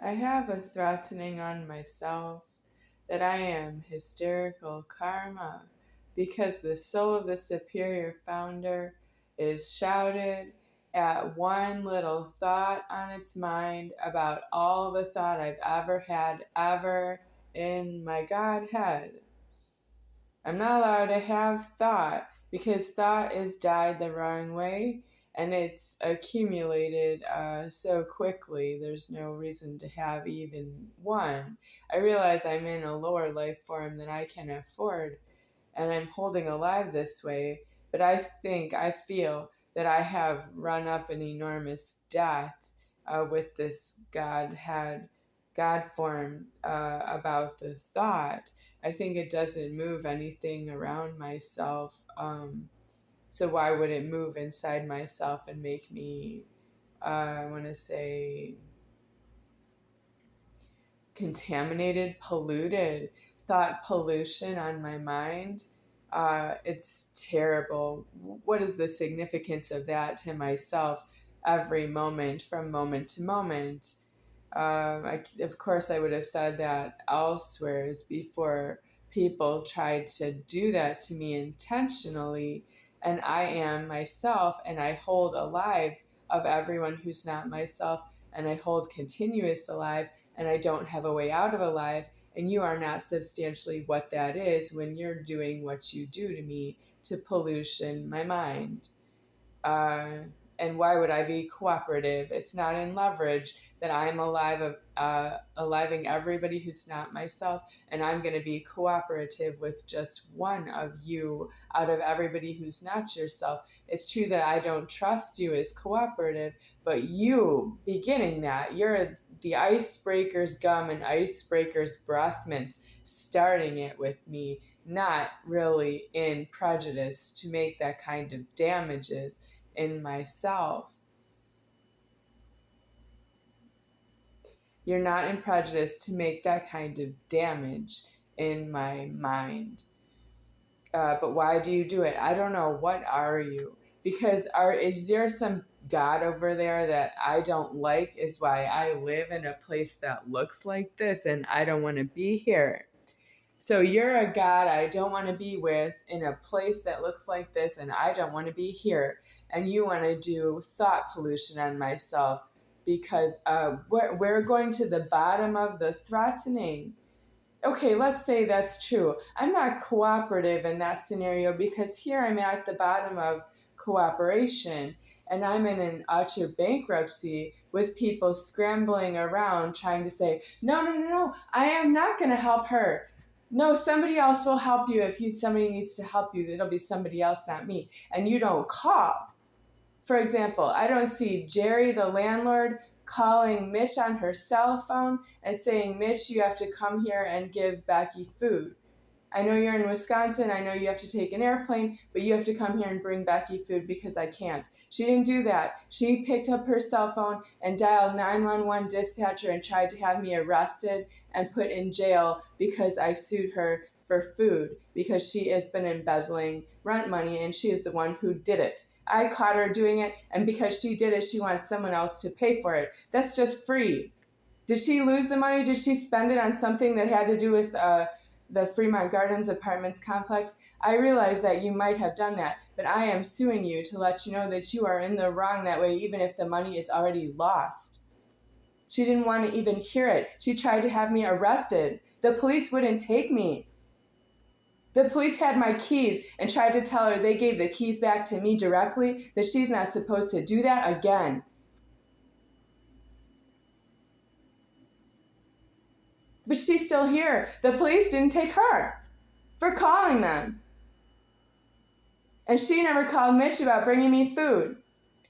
I have a threatening on myself that I am hysterical karma because the soul of the superior founder is shouted at one little thought on its mind about all the thought I've ever had ever in my Godhead. I'm not allowed to have thought because thought is died the wrong way and it's accumulated so quickly. There's no reason to have even one. I realize I'm in a lower life form than I can afford and I'm holding alive this way, but I feel that I have run up an enormous debt with this God form about the thought. I think it doesn't move anything around myself. So why would it move inside myself and make me, I want to say, contaminated, polluted, thought pollution on my mind? It's terrible. What is the significance of that to myself every moment, from moment to moment? Of course, I would have said that elsewhere before people tried to do that to me intentionally. And I am myself, and I hold alive of everyone who's not myself, and I hold continuous alive, and I don't have a way out of alive. And you are not substantially what that is when you're doing what you do to me to pollution my mind. Uh, and why would I be cooperative? It's not in leverage that I'm aliving everybody who's not myself, and I'm going to be cooperative with just one of you out of everybody who's not yourself. It's true that I don't trust you as cooperative, but you beginning that, you're the icebreaker's gum and icebreaker's breath mints, starting it with me, not really in prejudice to make that kind of damages in myself. You're not in prejudice to make that kind of damage in my mind. But why do you do it? I don't know. What are you? Because is there some God over there that I don't like? Is why I live in a place that looks like this and I don't want to be here. So you're a God I don't want to be with in a place that looks like this and I don't want to be here. And you want to do thought pollution on myself because we're going to the bottom of the threatening. Okay, let's say that's true. I'm not cooperative in that scenario because here I'm at the bottom of cooperation and I'm in an utter bankruptcy with people scrambling around trying to say, no, I am not going to help her. No, somebody else will help you. Somebody needs to help you, it'll be somebody else, not me. And you don't call. For example, I don't see Geri, the landlord, calling Mitch on her cell phone and saying, Mitch, you have to come here and give Becky food. I know you're in Wisconsin. I know you have to take an airplane, but you have to come here and bring Becky food because I can't. She didn't do that. She picked up her cell phone and dialed 911 dispatcher and tried to have me arrested and put in jail because I sued her for food because she has been embezzling rent money and she is the one who did it. I caught her doing it, and because she did it, she wants someone else to pay for it. That's just free. Did she lose the money? Did she spend it on something that had to do with the Fremont Gardens Apartments complex? I realize that you might have done that, but I am suing you to let you know that you are in the wrong that way, even if the money is already lost. She didn't want to even hear it. She tried to have me arrested. The police wouldn't take me. The police had my keys and tried to tell her they gave the keys back to me directly, that she's not supposed to do that again. But she's still here. The police didn't take her for calling them. And she never called Mitch about bringing me food.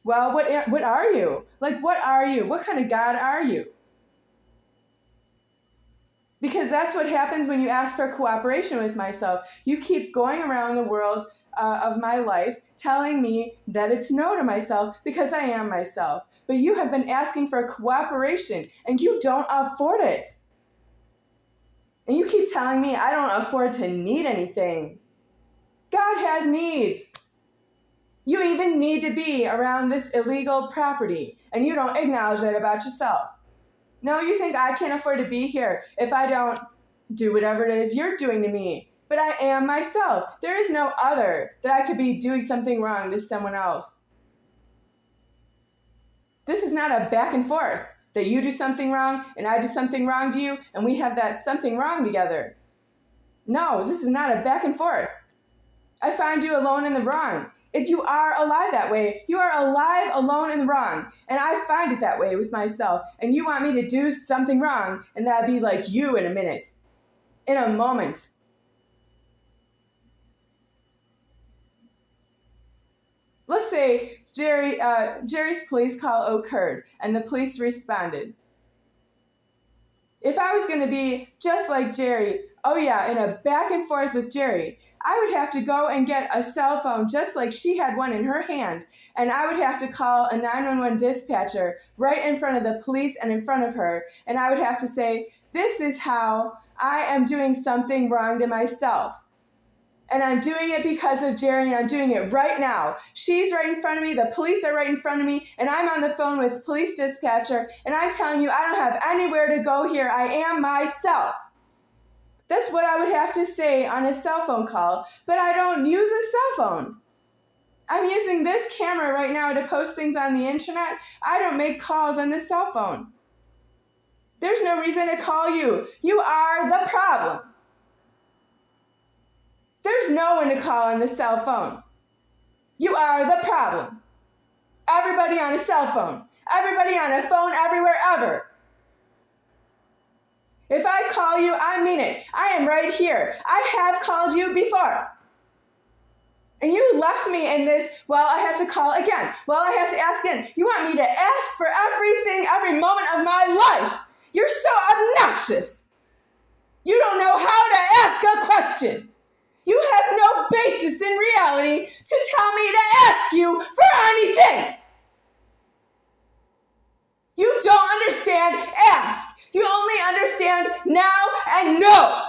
Well, what are you? Like, what are you? What kind of God are you? Because that's what happens when you ask for cooperation with myself. You keep going around the world of my life telling me that it's no to myself because I am myself. But you have been asking for cooperation and you don't afford it. And you keep telling me I don't afford to need anything. God has needs. You even need to be around this illegal property, and you don't acknowledge that about yourself. No, you think I can't afford to be here if I don't do whatever it is you're doing to me. But I am myself. There is no other that I could be doing something wrong to someone else. This is not a back and forth that you do something wrong and I do something wrong to you and we have that something wrong together. No, this is not a back and forth. I find you alone in the wrong. If you are alive that way, you are alive alone in the wrong. And I find it that way with myself. And you want me to do something wrong, and that'd be like you in a minute. In a moment. Let's say Geri's police call occurred, and the police responded. If I was going to be just like Geri, oh yeah, in a back and forth with Geri, I would have to go and get a cell phone just like she had one in her hand, and I would have to call a 911 dispatcher right in front of the police and in front of her, and I would have to say, this is how I am doing something wrong to myself. And I'm doing it because of Geri, and I'm doing it right now. She's right in front of me, the police are right in front of me, and I'm on the phone with the police dispatcher, and I'm telling you I don't have anywhere to go here. I am myself. That's what I would have to say on a cell phone call, but I don't use a cell phone. I'm using this camera right now to post things on the internet. I don't make calls on the cell phone. There's no reason to call you. You are the problem. There's no one to call on the cell phone. You are the problem. Everybody on a cell phone. Everybody on a phone everywhere ever. If I call you, I mean it. I am right here. I have called you before. And you left me in this, well, I have to call again. Well, I have to ask again. You want me to ask for everything, every moment of my life. You're so obnoxious. You don't know how to ask a question. You have no basis in reality to tell me to ask you for anything. You don't understand ask. You only understand now and no.